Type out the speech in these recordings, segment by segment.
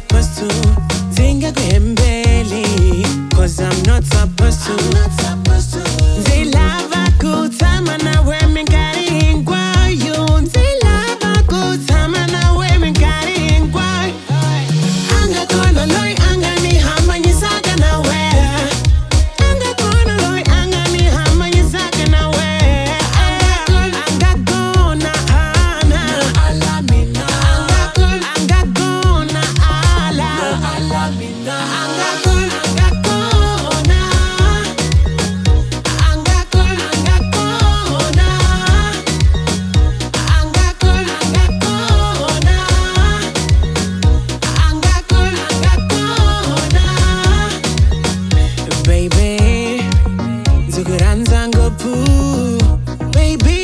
supposed to. Zinga kuhembeli, 'cause I'm not supposed to. Zilava kutama na we mingari ingwa yun. Zilava kutama na we mingari ingwa. Nga Kona loy anga ni hama nyisaka na we. Nga Kona loy anga ni hama nyisaka na we. Nga Kona ana alamina. Nga Kona ala alamina. Nga Kona Nga Kona. Nga Kona Nga Kona. Nga Kona Nga Kona. Nga Kona Nga Kona. Baby, zukuranza ngopu. Baby,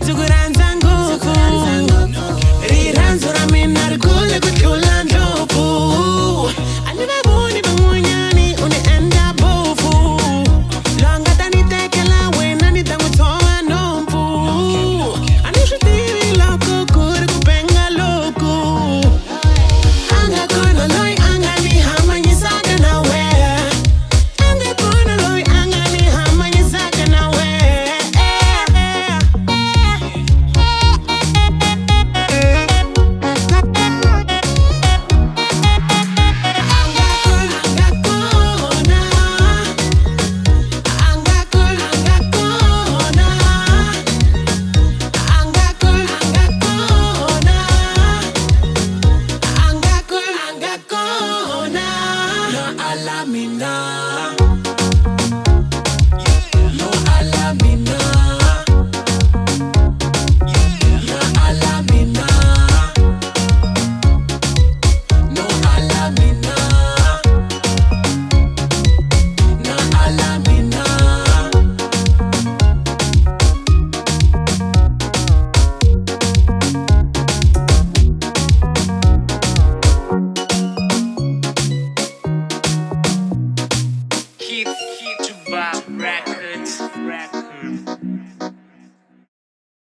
zukuranza ngopu. Riranzura mina rikule kutula ndopu. Alibabuni bangunyani uni enda bofu. Longa tani tekela wena ni tangu toa nompu. Anishutiri loko kuri kupenga loko. Nga Kona loy anga ni hama nyisaka na we. Nga Kona loy anga ni hama nyisaka na we. Keith Tubob Records.